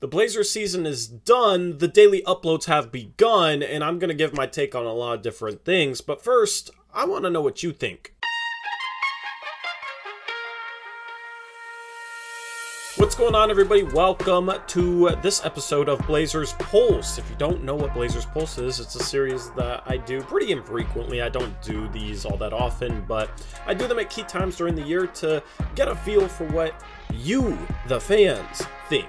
The Blazers season is done, the daily uploads have begun, and I'm gonna give my take on a lot of different things, but first, I wanna know what you think. What's going on, everybody? Welcome to this episode of Blazers Pulse. If you don't know what Blazers Pulse is, it's a series that I do pretty infrequently. I don't do these all that often, but I do them at key times during the year to get a feel for what you, the fans, think.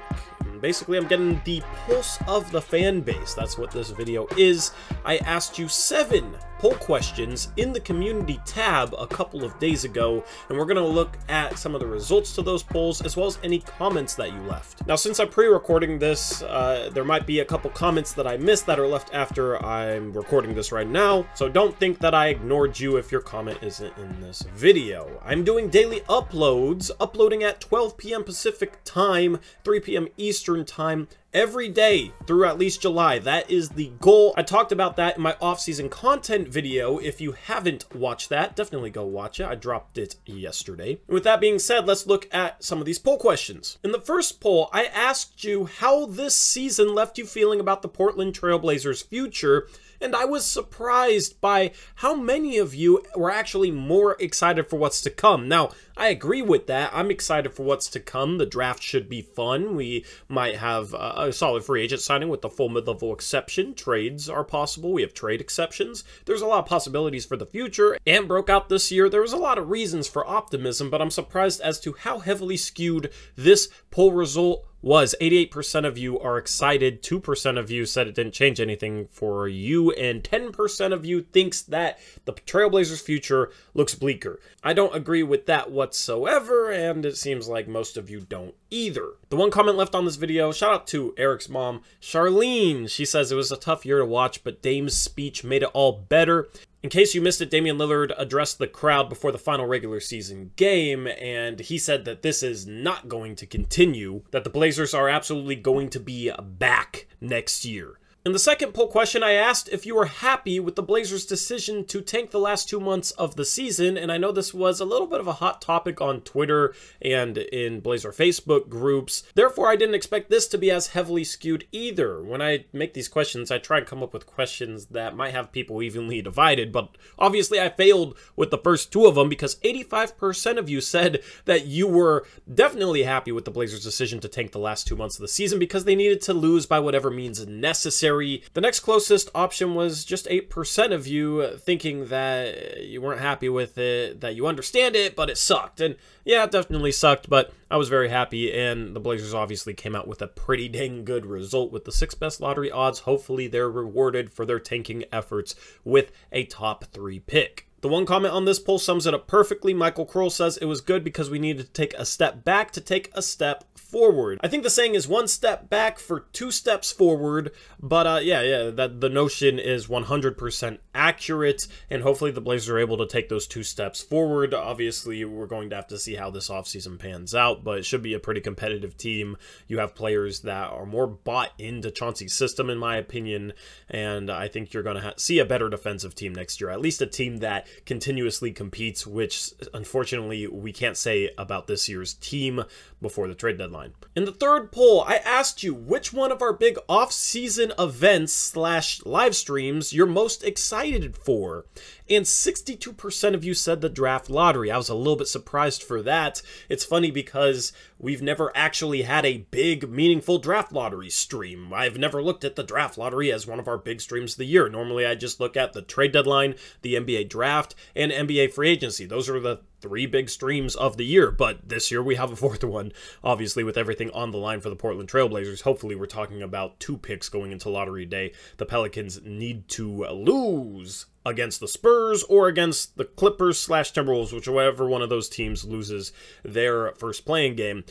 Basically, I'm getting the pulse of the fan base. That's what this video is. I asked you 7 poll questions in the community tab a couple of days ago, and we're going to look at some of the results to those polls as well as any comments that you left. Now, since I'm pre-recording this, there might be a couple comments that I missed that are left after I'm recording this right now, so don't think that I ignored you if your comment isn't in this video. I'm doing daily uploads, uploading at 12 p.m. Pacific time, 3 p.m. Eastern time, every day through at least July. That is the goal. I talked about that in my off-season content video. If you haven't watched that, definitely go watch it. I dropped it yesterday. And with that being said, let's look at some of these poll questions. In the first poll, I asked you how this season left you feeling about the Portland Trail Blazers' future, and I was surprised by how many of you were actually more excited for what's to come. Now, I agree with that. I'm excited for what's to come. The draft should be fun. We might have a solid free agent signing with the full mid-level exception. Trades are possible. We have trade exceptions. There's a lot of possibilities for the future. And broke out this year. There was a lot of reasons for optimism, but I'm surprised as to how heavily skewed this poll result was. 88% of you are excited, 2% of you said it didn't change anything for you, and 10% of you thinks that the Trailblazers' future looks bleaker. I don't agree with that whatsoever, and it seems like most of you don't either. The one comment left on this video, shout out to Eric's mom, Charlene. She says it was a tough year to watch, but Dame's speech made it all better. In case you missed it, Damian Lillard addressed the crowd before the final regular season game, and he said that this is not going to continue, that the Blazers are absolutely going to be back next year. In the second poll question, I asked if you were happy with the Blazers' decision to tank the last 2 months of the season, and I know this was a little bit of a hot topic on Twitter and in Blazer Facebook groups. Therefore, I didn't expect this to be as heavily skewed either. When I make these questions, I try and come up with questions that might have people evenly divided, but obviously I failed with the first 2 of them because 85% of you said that you were definitely happy with the Blazers' decision to tank the last 2 months of the season because they needed to lose by whatever means necessary. The next closest option was just 8% of you thinking that you weren't happy with it, that you understand it, but it sucked. And yeah, it definitely sucked, but I was very happy, and the Blazers obviously came out with a pretty dang good result with the 6th best lottery odds. Hopefully they're rewarded for their tanking efforts with a top 3 pick. The one comment on this poll sums it up perfectly. Michael Kroll says it was good because we needed to take a step back to take a step forward. I think the saying is 1 step back for 2 steps forward, but yeah, that the notion is 100% accurate, and hopefully the Blazers are able to take those 2 steps forward. Obviously, we're going to have to see how this offseason pans out, but it should be a pretty competitive team. You have players that are more bought into Chauncey's system, in my opinion, and I think you're going to see a better defensive team next year, at least a team that continuously competes, which unfortunately we can't say about this year's team before the trade deadline. In the third poll, I asked you which one of our big off-season events / live streams you're most excited for, and 62% of you said the draft lottery. I was a little bit surprised for that. It's funny because we've never actually had a big, meaningful draft lottery stream. I've never looked at the draft lottery as one of our big streams of the year. Normally, I just look at the trade deadline, the NBA draft, and NBA free agency. Those are the 3 big streams of the year, but this year we have a 4th one, obviously, with everything on the line for the Portland Trail Blazers. Hopefully, we're talking about 2 picks going into lottery day. The Pelicans need to lose against the Spurs or against the Clippers / Timberwolves, whichever one of those teams loses their first playing game.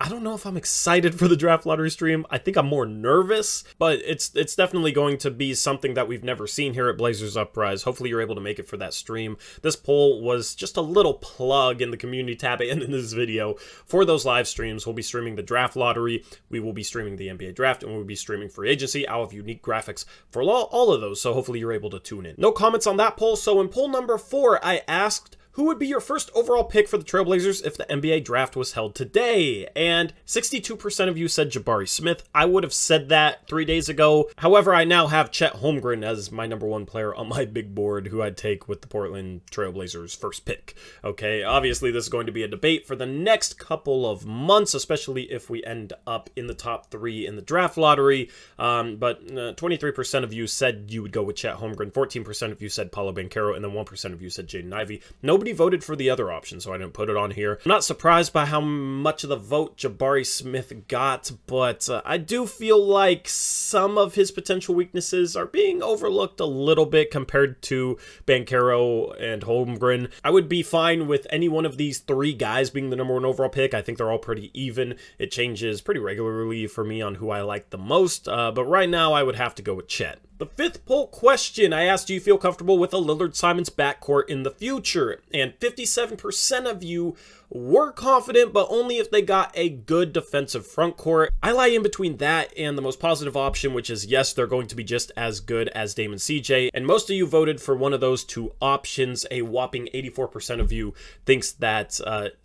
I don't know if I'm excited for the draft lottery stream. I think I'm more nervous, but it's definitely going to be something that we've never seen here at Blazers Uprise. Hopefully you're able to make it for that stream. This poll was just a little plug in the community tab and in this video for those live streams. We'll be streaming the draft lottery, we will be streaming the NBA draft, and we'll be streaming free agency. I'll have unique graphics for all of those, so hopefully you're able to tune in. No comments on that poll, so in poll number 4, I asked who would be your first overall pick for the Trailblazers if the NBA draft was held today? And 62% of you said Jabari Smith. I would have said that 3 days ago. However, I now have Chet Holmgren as my #1 player on my big board who I'd take with the Portland Trailblazers first pick. Okay, obviously this is going to be a debate for the next couple of months, especially if we end up in the top 3 in the draft lottery. But 23% of you said you would go with Chet Holmgren, 14% of you said Paolo Banchero, and then 1% of you said Jaden Ivey. Nobody voted for the other option, so I didn't put it on here. I'm not surprised by how much of the vote Jabari Smith got, but I do feel like some of his potential weaknesses are being overlooked a little bit compared to Banchero and Holmgren. I would be fine with any one of these 3 guys being the #1 overall pick. I think they're all pretty even. It changes pretty regularly for me on who I like the most, but right now I would have to go with Chet. The 5th poll question, I asked, do you feel comfortable with a Lillard-Simons backcourt in the future? And 57% of you were confident, but only if they got a good defensive front court. I lie in between that and the most positive option, which is yes, they're going to be just as good as Dame and CJ. And most of you voted for one of those 2 options. A whopping 84% of you thinks that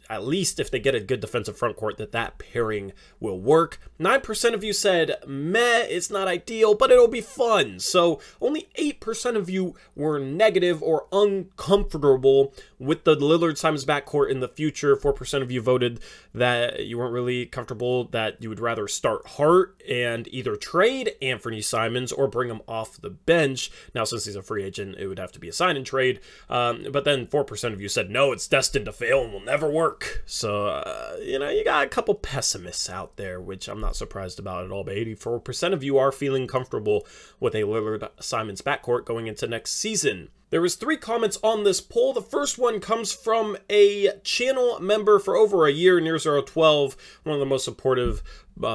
at least if they get a good defensive front court, that pairing will work. 9% of you said, meh, it's not ideal, but it'll be fun. So only 8% of you were negative or uncomfortable with the Lillard-Simons backcourt in the future. 4% of you voted that you weren't really comfortable, that you would rather start Hart and either trade Anthony Simons or bring him off the bench. Now, since he's a free agent, it would have to be a sign and trade. But then 4% of you said, no, it's destined to fail and will never work. So, you know, you got a couple pessimists out there, which I'm not surprised about at all. But 84% of you are feeling comfortable with a Lillard-Simons backcourt going into next season. There was 3 comments on this poll. The first one comes from a channel member for over a year, Near012, one of the most supportive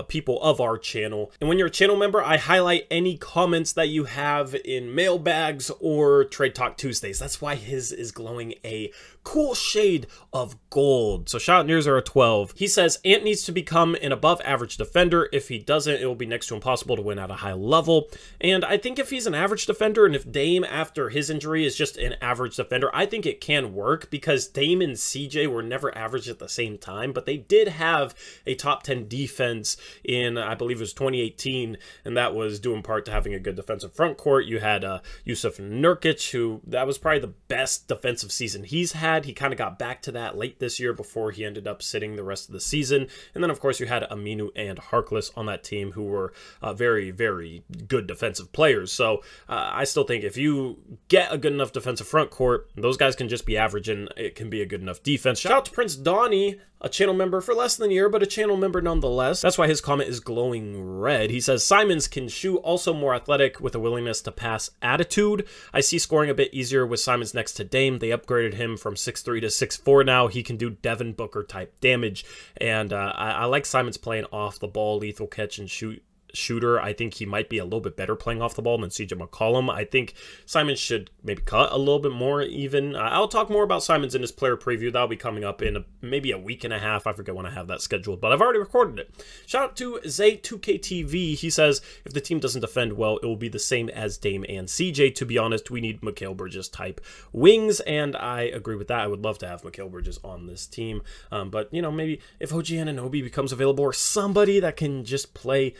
people of our channel. And when you're a channel member, I highlight any comments that you have in mailbags or Trade Talk Tuesdays. That's why his is glowing a cool shade of gold. So shout out Near012. He says, Ant needs to become an above average defender. If he doesn't, it will be next to impossible to win at a high level. And I think if he's an average defender, and if Dame after his injury is just an average defender, I think it can work, because Dame and CJ were never average at the same time, but they did have a top 10 defense in, I believe it was 2018, and that was due in part to having a good defensive front court. You had Yusuf Nurkic, who that was probably the best defensive season he's had. He kind of got back to that late this year before he ended up sitting the rest of the season. And then, of course, you had Aminu and Harkless on that team, who were very, very good defensive players. So I still think if you get a good enough defensive front court, those guys can just be average, and it can be a good enough defense. Shout out to Prince Donnie, a channel member for less than a year, but a channel member nonetheless. That's why his comment is glowing red. He says, Simons can shoot, also more athletic with a willingness to pass attitude. I see scoring a bit easier with Simons next to Dame. They upgraded him from 6'3" to 6'4" now. He can do Devin Booker type damage. And I like Simons playing off the ball, lethal catch and shooter. I think he might be a little bit better playing off the ball than CJ McCollum. I think Simons should maybe cut a little bit more even. I'll talk more about Simons in his player preview. That'll be coming up in maybe a week and a half. I forget when I have that scheduled, but I've already recorded it. Shout out to Zay2KTV. He says, if the team doesn't defend well, it will be the same as Dame and CJ. To be honest, we need Mikal Bridges type wings, and I agree with that. I would love to have Mikal Bridges on this team, but you know, maybe if OG Anunoby becomes available, or somebody that can just play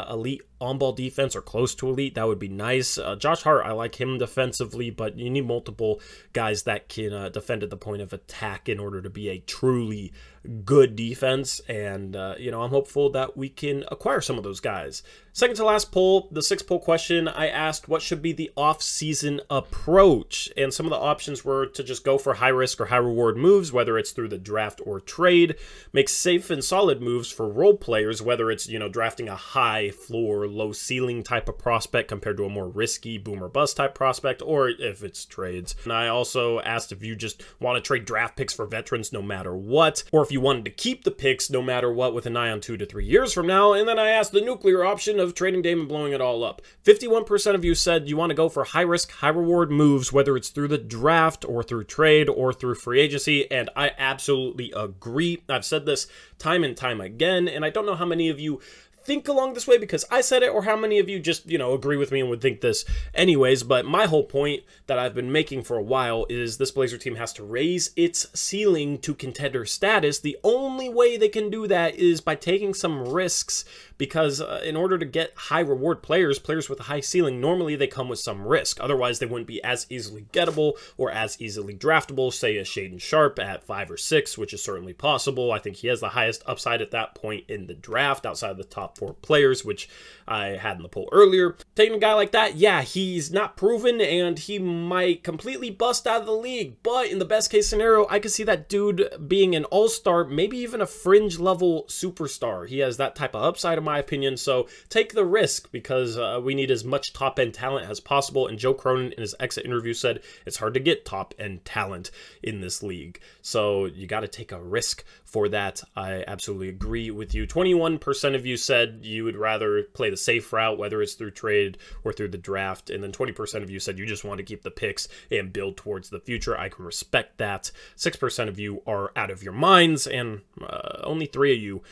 elite on-ball defense or close to elite, that would be nice. Josh Hart, I like him defensively, but you need multiple guys that can defend at the point of attack in order to be a truly good defense, and you know, I'm hopeful that we can acquire some of those guys. Second to last poll, the 6th poll question, I asked what should be the off-season approach, and some of the options were to just go for high-risk or high-reward moves, whether it's through the draft or trade, make safe and solid moves for role players, whether it's, you know, drafting a high-floor, low-ceiling type of prospect compared to a more risky boom-or-bust type prospect, or if it's trades. And I also asked if you just want to trade draft picks for veterans no matter what, or if you wanted to keep the picks no matter what with an eye on 2 to 3 years from now. And then I asked the nuclear option of trading Dame and blowing it all up. 51% of you said you want to go for high-risk, high-reward moves, whether it's through the draft or through trade or through free agency, and I absolutely agree. I've said this time and time again, and I don't know how many of you think along this way because I said it, or how many of you just, you know, agree with me and would think this anyways. But my whole point that I've been making for a while is this Blazer team has to raise its ceiling to contender status. The only way they can do that is by taking some risks, because in order to get high reward players with a high ceiling, normally they come with some risk. Otherwise, they wouldn't be as easily gettable or as easily draftable, say a Shaden Sharp at 5 or 6, which is certainly possible. I think he has the highest upside at that point in the draft outside of the top 4 players, which I had in the poll earlier. Taking a guy like that, yeah, he's not proven and he might completely bust out of the league, but in the best case scenario, I could see that dude being an all-star, maybe even a fringe level superstar. He has that type of upside in my opinion, so take the risk, because we need as much top-end talent as possible, and Joe Cronin in his exit interview said it's hard to get top-end talent in this league, so you got to take a risk for that. I absolutely agree with you. 21% of you said you would rather play the safe route, whether it's through trade or through the draft, and then 20% of you said you just want to keep the picks and build towards the future. I can respect that. 6% of you are out of your minds, and only 3 of you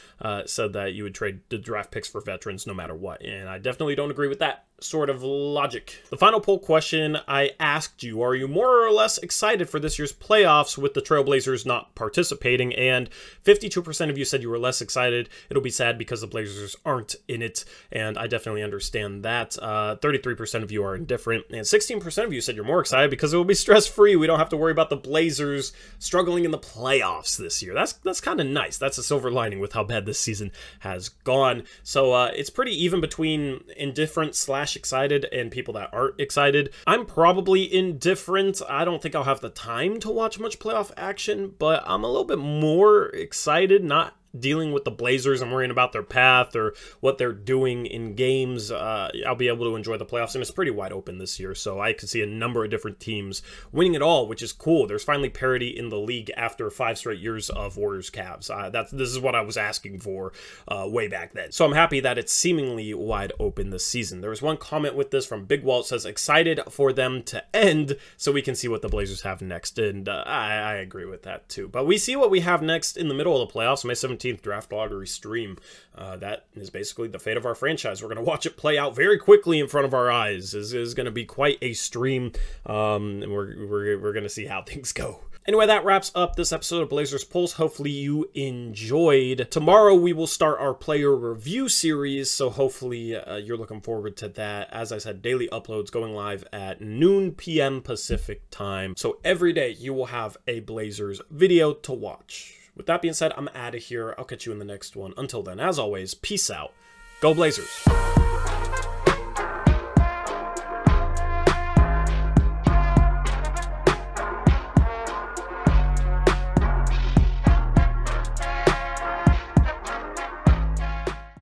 said that you would trade the draft picks for veterans no matter what, and I definitely don't agree with that sort of logic. The final poll question I asked you, are you more or less excited for this year's playoffs with the Trailblazers not participating? And 52% of you said you were less excited. It'll be sad because the Blazers aren't in it, and I definitely understand that. 33% of you are indifferent, and 16% of you said you're more excited because it will be stress-free. We don't have to worry about the Blazers struggling in the playoffs this year. That's kind of nice. That's a silver lining with how bad this season has gone. So it's pretty even between indifferent / excited and people that aren't excited. I'm probably indifferent. I don't think I'll have the time to watch much playoff action, but I'm a little bit more excited, not dealing with the Blazers and worrying about their path or what they're doing in games. I'll be able to enjoy the playoffs, and it's pretty wide open this year, so I could see a number of different teams winning it all, which is cool. There's finally parity in the league after 5 straight years of Warriors-Cavs. This is what I was asking for way back then, so I'm happy that it's seemingly wide open this season. There was one comment with this from Big Walt, says excited for them to end so we can see what the Blazers have next, and I agree with that too. But we see what we have next in the middle of the playoffs. May 17th draft lottery stream. That is basically the fate of our franchise. We're going to watch it play out very quickly in front of our eyes. This is going to be quite a stream, and we're going to see how things go. Anyway, that wraps up this episode of Blazers Pulse. Hopefully you enjoyed. Tomorrow we will start our player review series, so hopefully you're looking forward to that. As I said, daily uploads going live at noon p.m. Pacific time. So every day you will have a Blazers video to watch. With that being said, I'm out of here. I'll catch you in the next one. Until then, as always, peace out. Go Blazers.